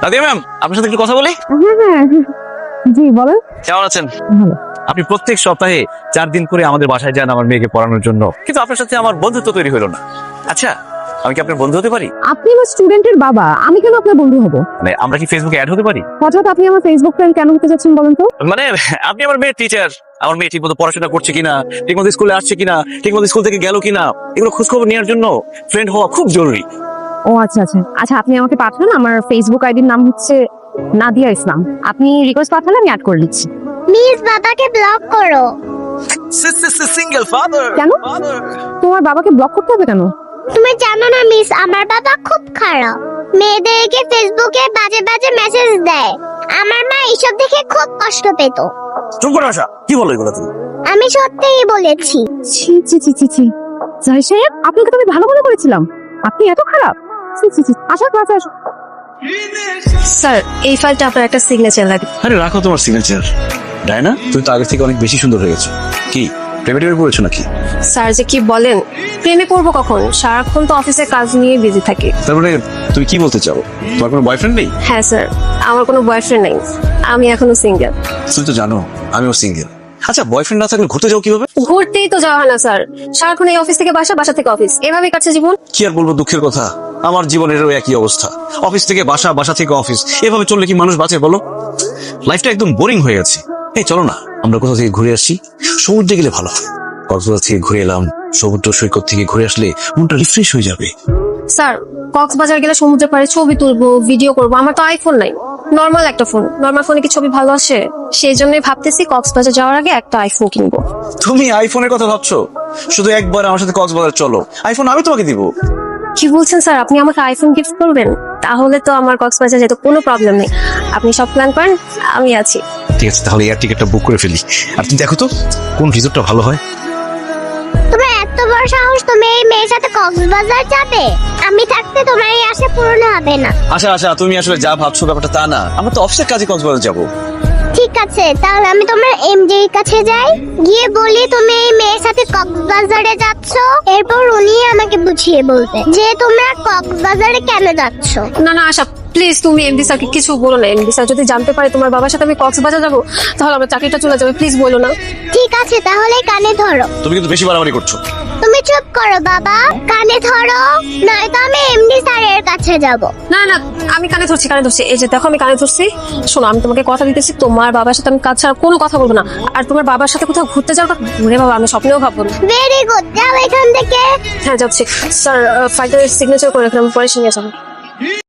Nadia ma'am, আপনার সাথে একটু কথা বলি। হ্যাঁ জি বলেন। কেমন আছেন? ভালো। আপনি প্রত্যেক সপ্তাহে 4 দিন করে আমাদের বাসায় যান আমার মেয়েকে পড়ানোর জন্য, কিন্তু আপনার সাথে আমার বন্ধুত্ব তৈরি হলো না। আচ্ছা, আমি কি আপনার বন্ধু হতে পারি? আপনি আমার স্টুডেন্টের বাবা, আমি কেন আপনার বন্ধু হব? মানে আমরা কি ফেসবুকে অ্যাড হতে পারি? হঠাৎ আপনি আমার ফেসবুক ফ্রেন্ড কেন হতে যাচ্ছেন বলেন তো? মানে আপনি আমার মেয়ের টিচার, আমার মেয়ে ঠিকমতো পড়াশোনা করছে কিনা, ঠিকমতো স্কুলে আসছে কিনা, ঠিকমতো স্কুল থেকে গেল কিনা, এগুলো খোঁজ খবর নেওয়ার জন্য ফ্রেন্ড হওয়া খুব জরুরি। ও আচ্ছা আচ্ছা আচ্ছা, আপনি আমাকে পাঠান। আমার ফেসবুক আইডির নাম হচ্ছে নাদিয়া ইসলাম। আপনি রিকোয়েস্ট পাঠালে আমি অ্যাড করে দিচ্ছি। মিস বাবাকে ব্লক করো। Single father. কেন? তোমার বাবাকে ব্লক করতে হবে কেন? তুমি জানো না মিস, আমার বাবা খুব খারাপ। মেয়েদেরকে ফেসবুকে বাজে বাজে মেসেজ দেয়। আমার মা এইসব দেখে খুব কষ্ট পেত। চুপ করে আসা, কি বলো এগুলো তুমি? আমি সত্যিই বলেছি। ছি ছি ছি ছি ছি। জাহিদ সাহেব, আপনাকে তো আমি ভালো মনে করেছিলাম, আপনি এত খারাপ। ছি ছি ছি। আসো ক্লাসে আসো। স্যার, এই ফাইলটা আপনার একটা সিগনেচার লাগে। আরে রাখো তোমার সিগনেচার। ডায়না, তুমি তো আগে থেকে অনেক বেশি সুন্দর হয়ে গেছো। কি প্রেমে টেমে পড়েছো নাকি? স্যার যে কি বলেন, প্রেমে পড়বো কখন? সারাক্ষণ তো অফিসের কাজ নিয়ে বিজি থাকি। তার মানে তুমি কি বলতে চাও, তোমার কোনো বয়ফ্রেন্ড নেই? হ্যাঁ স্যার, আমার কোনো বয়ফ্রেন্ড নেই, আমি এখনো সিঙ্গেল। তুমি তো জানো আমিও সিঙ্গেল। আচ্ছা, বয়ফ্রেন্ড না থাকলে ঘুরতে যাও কিভাবে? ঘুরতেই তো যাওয়া হয় না স্যার, সারাক্ষণ এই অফিস থেকে বাসা, বাসা থেকে অফিস, এভাবেই কাটছে জীবন। কি আর বলবো, দুঃখের কথা, আমার জীবনেরও একই অবস্থা। অফিস থেকে বাসা, বাসা থেকে অফিস, এভাবে চললে কি মানুষ বাঁচে বলো? লাইফটা একদম বোরিং হয়ে গেছে। এই চলো না, আমরা কোথা থেকে ঘুরে আসি, সমুদ্রে গেলে ভালো হয়। কক্সবাজার থেকে ঘুরে এলাম, সমুদ্র সৈকত থেকে ঘুরে আসলে মনটা রিফ্রেশ হয়ে যাবে। স্যার, কক্সবাজার গেলে সমুদ্রে পাড়ে ছবি তুলবো, ভিডিও করবো, আমার তো আইফোন নাই, নর্মাল একটা ফোন। নর্মাল ফোনে কি ছবি ভালো আসে? সেই জন্যই ভাবতেছি কক্সবাজার যাওয়ার আগে একটা আইফোন কিনবো। তুমি আইফোনের কথা ভাবছো? শুধু একবার আমার সাথে কক্সবাজার চলো, আইফোন আমি তোমাকে দিব। কি বলছেন স্যার, আপনি আমাকে আইফোন গিফট করবেন? তাহলে তো আমার কক্সবাজার যেতে কোনো প্রবলেম নেই। আপনি সব প্ল্যান করেন, আমি আছি। ঠিক আছে, তাহলে এয়ার টিকেটটা বুক করে ফেলি। আর তুমি দেখো তো কোন রিসোর্টটা ভালো হয়। তোমার এত বড় সাহস, তুমি এই মেয়ের সাথে কক্সবাজার যাবে? আমি থাকতে তোমার এই আশা পূরণ হবে না। আচ্ছা আচ্ছা, তুমি আসলে যা ভাবছো ব্যাপারটা তা না, আমরা তো অফিসের কাজে কক্সবাজার যাবো। ঠিক আছে, তাহলে আমি তোমার এমডি এর কাছে যাই, গিয়ে বলি তুমি এই মেয়ের সাথে কক্সবাজারে যাচ্ছ। এরপর উনি আমাকে বুঝিয়ে বলবে যে তোমরা কক্সবাজারে কেন যাচ্ছ। না না আশা, প্লিজ তুমি এমডি স্যারকে কিছু বলো না। এমডি স্যার যদি জানতে পারে তোমার বাবার সাথে আমি কক্সবাজার যাবো, তাহলে আমার চাকরিটা চলে যাবে। প্লিজ বলো না। ঠিক আছে, তাহলে কানে ধরো। তুমি কিন্তু বেশি বাড়াবাড়ি করছো। তুমি চুপ করো বাবা, কানে ধরো, নয়তো আমি এমডি স্যারের কাছে যাব। না না, আমি কানে ধরছি, কানে ধরছি। এই যে দেখো, আমি কানে ধরছি। শোনো, আমি তোমাকে কথা দিতেছি, তোমার বাবার সাথে আমি কাজ ছাড়া কোনো কথা বলবো না। আর তোমার বাবার সাথে কোথাও ঘুরতে যাওয়ার কথা, ঘুরে বাবা আমি স্বপ্নেও ভাববো না। ভেরি গুড, যাও এখান থেকে। হ্যাঁ যাচ্ছি। স্যার, ফাইলটা সিগনেচার করে রাখলাম, পরে সঙ্গে যাবো।